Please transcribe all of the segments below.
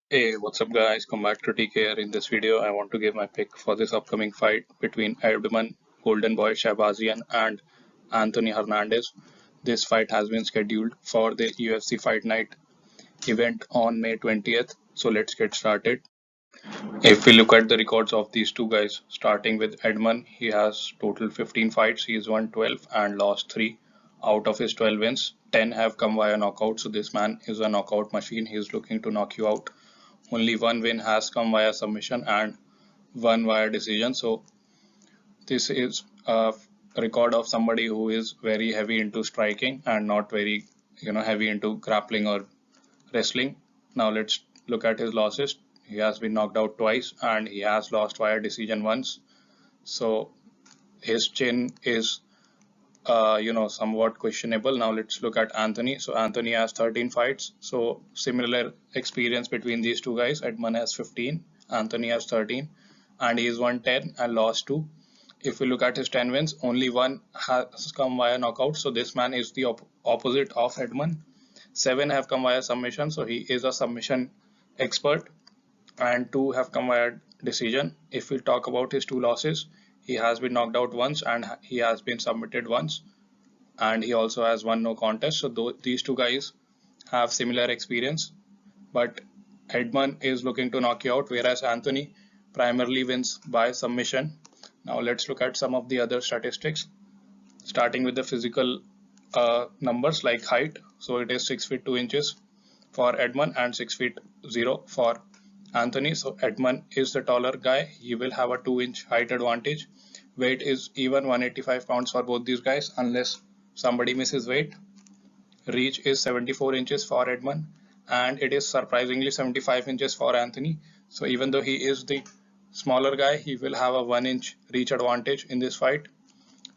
Hey, what's up guys? Come back to TK here. In this video, I want to give my pick for this upcoming fight between Edmen Golden Boy Shahbazyan and Anthony Hernandez. This fight has been scheduled for the UFC Fight Night event on May 20th. So let's get started. If we look at the records of these two guys, starting with Edmen, he has total 15 fights. He has won 12 and lost 3 out of his 12 wins. 10 have come via knockout. So this man is a knockout machine. He is looking to knock you out. Only one win has come via submission and one via decision. So this is a record of somebody who is very heavy into striking and not very, heavy into grappling or wrestling. Now let's look at his losses. He has been knocked out twice and he has lost via decision once. So his chin is somewhat questionable. Now let's look at Anthony. So Anthony has 13 fights. So similar experience between these two guys. Edmen has 15, Anthony has 13, and he's won 10 and lost 2. If we look at his 10 wins, only one has come via knockout. So this man is the opposite of Edmen. 7 have come via submission. So he is a submission expert, and 2 have come via decision. If we talk about his 2 losses, he has been knocked out once and he has been submitted once, and he also has won no contest. So these two guys have similar experience, but Edmen is looking to knock you out, whereas Anthony primarily wins by submission. Now let's look at some of the other statistics, starting with the physical numbers like height. So it is 6 feet 2 inches for Edmen and 6 feet 0 for Anthony. So Edmen is the taller guy. He will have a 2-inch height advantage. Weight is even 185 pounds for both these guys unless somebody misses weight. Reach is 74 inches for Edmen and it is surprisingly 75 inches for Anthony. So even though he is the smaller guy, he will have a 1-inch reach advantage in this fight.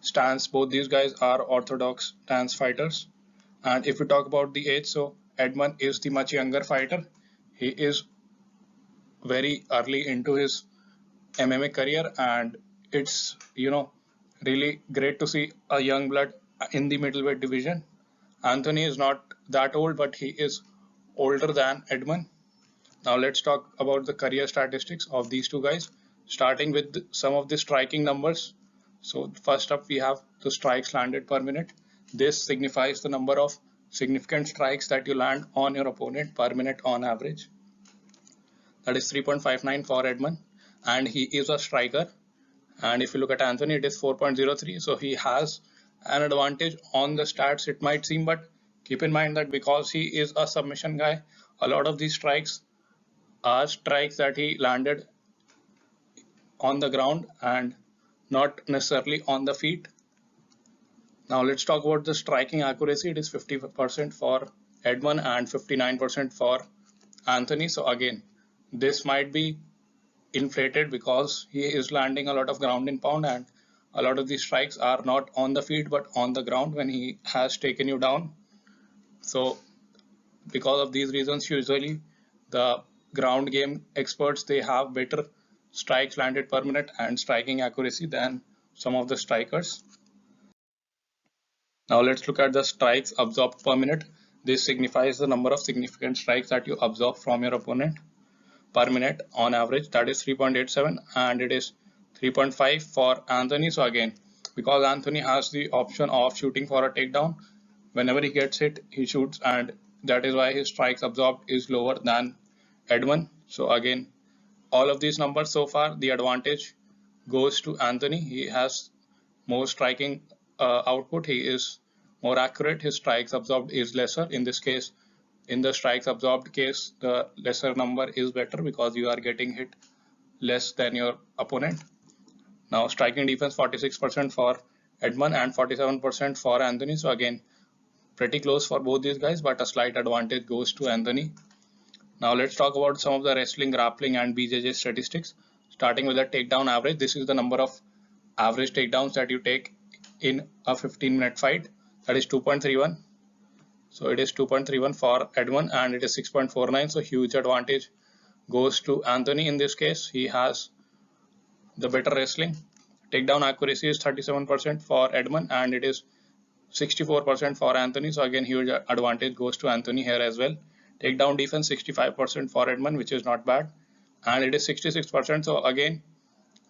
Stance, both these guys are orthodox stance fighters. And if we talk about the age, so Edmen is the much younger fighter. He is very early into his MMA career, and it's really great to see a young blood in the middleweight division. Anthony is not that old, but he is older than Edmen. Now let's talk about the career statistics of these two guys, starting with some of the striking numbers. So first up we have the strikes landed per minute. This signifies the number of significant strikes that you land on your opponent per minute on average. That is 3.59 for Edmen, and he is a striker. And if you look at Anthony, it is 4.03. So he has an advantage on the stats, it might seem, but keep in mind that because he is a submission guy, a lot of these strikes are strikes that he landed on the ground and not necessarily on the feet. Now let's talk about the striking accuracy. It is 50% for Edmen and 59% for Anthony. So again, this might be inflated because he is landing a lot of ground and pound, and a lot of these strikes are not on the feet but on the ground when he has taken you down. So because of these reasons, usually the ground game experts, they have better strikes landed per minute and striking accuracy than some of the strikers. Now let's look at the strikes absorbed per minute. This signifies the number of significant strikes that you absorb from your opponent per minute on average. That is 3.87 and it is 3.5 for Anthony. So again, because Anthony has the option of shooting for a takedown, whenever he gets hit he shoots, and that is why his strikes absorbed is lower than Edmen. So again, all of these numbers so far, the advantage goes to Anthony. He has more striking output, he is more accurate, his strikes absorbed is lesser. In this case, in the strikes absorbed case, the lesser number is better because you are getting hit less than your opponent. Now striking defense 46% for Edmen and 47% for Anthony. So again, pretty close for both these guys, but a slight advantage goes to Anthony. Now let's talk about some of the wrestling, grappling and BJJ statistics, starting with the takedown average. This is the number of average takedowns that you take in a 15-minute fight. That is 2.31. So it is 2.31 for Edmen and it is 6.49. So huge advantage goes to Anthony in this case. He has the better wrestling. Takedown accuracy is 37% for Edmen and it is 64% for Anthony. So again, huge advantage goes to Anthony here as well. Takedown defense 65% for Edmen, which is not bad, and it is 66%. So again,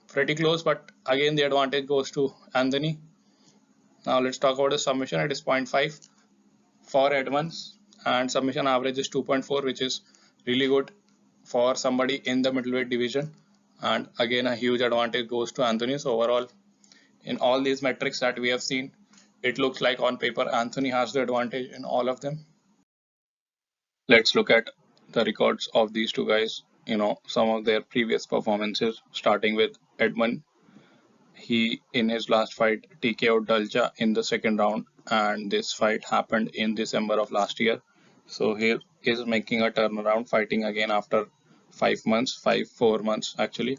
pretty close, but again the advantage goes to Anthony. Now let's talk about the submission. It is 0.5 for Edmonds, and submission average is 2.4, which is really good for somebody in the middleweight division. And again, a huge advantage goes to Anthony. So overall, in all these metrics that we have seen, it looks like on paper Anthony has the advantage in all of them. Let's look at the records of these two guys. Some of their previous performances, starting with Edmund. He, in his last fight, TKO'd Dalcha in the second round, and this fight happened in December of last year. So he is making a turnaround, fighting again after 4 months actually.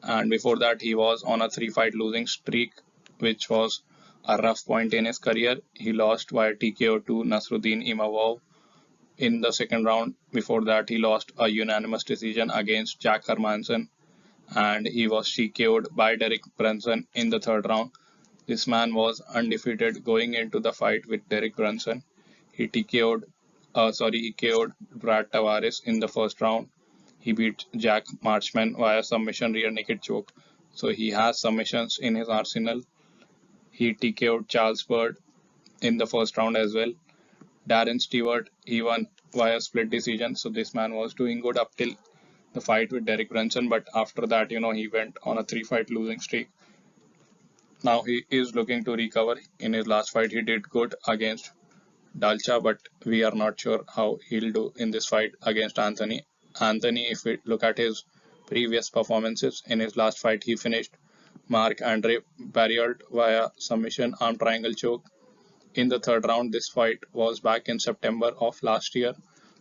And before that, he was on a 3-fight losing streak, which was a rough point in his career. He lost via TKO to Nasruddin Imavov in the second round. Before that, he lost a unanimous decision against Jack Hermanson, and he was TKO'd by Derek Brunson in the third round. This man was undefeated going into the fight with Derek Brunson. He KO'd Brad Tavares in the first round. He beat Jack Marchman via submission rear naked choke. So he has submissions in his arsenal. He TKO'd Charles Bird in the first round as well. Darren Stewart, he won via split decision. So this man was doing good up till the fight with Derek Brunson, but after that, he went on a 3-fight losing streak. Now he is looking to recover. In his last fight, he did good against Dalcha, but we are not sure how he'll do in this fight against Anthony. Anthony, if we look at his previous performances, in his last fight, he finished Marc-Andre Barriault via submission arm triangle choke in the third round. This fight was back in September of last year.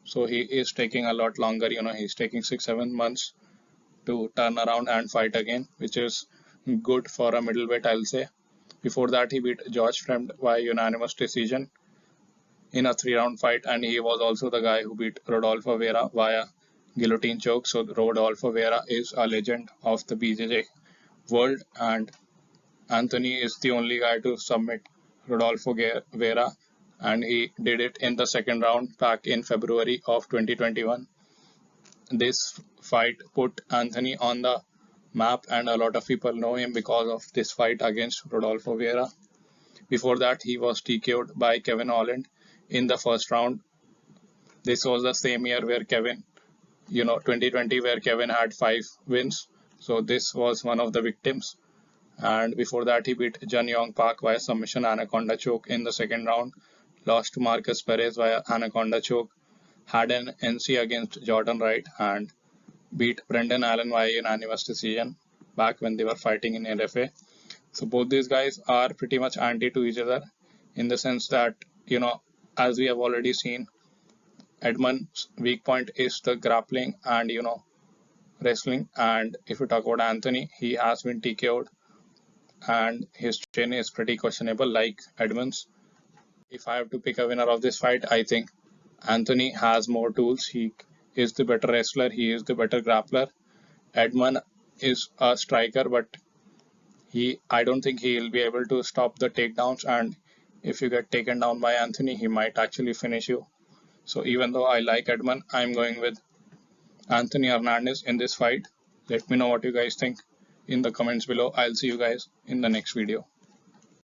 So he is taking a lot longer. He's taking 6-7 months to turn around and fight again, which is good for a middleweight, I'll say. Before that, he beat George Fremd by unanimous decision in a 3-round fight, and he was also the guy who beat Rodolfo Vera via guillotine choke. So Rodolfo Vera is a legend of the BJJ world, and Anthony is the only guy to submit Rodolfo Vera, and he did it in the second round back in February of 2021. This fight put Anthony on the map, and a lot of people know him because of this fight against Rodolfo Vera. Before that, he was TKO'd by Kevin Holland in the first round. This was the same year where 2020, where Kevin had 5 wins. So this was one of the victims. And before that, he beat Jun Yong Park via submission anaconda choke in the second round. Lost to Marcus Perez via anaconda choke. Had an NC against Jordan Wright and beat Brendan Allen via unanimous decision back when they were fighting in LFA. So both these guys are pretty much anti to each other, in the sense that, as we have already seen, Edmund's weak point is the grappling and, wrestling. And if you talk about Anthony, he has been TKO'd and his chin is pretty questionable like Edmund's. If I have to pick a winner of this fight, I think Anthony has more tools. He is the better wrestler. He is the better grappler. Edmund is a striker, but I don't think he'll be able to stop the takedowns. And if you get taken down by Anthony, he might actually finish you. So even though I like Edmund, I'm going with Anthony Hernandez in this fight. Let me know what you guys think in the comments below. I'll see you guys in the next video.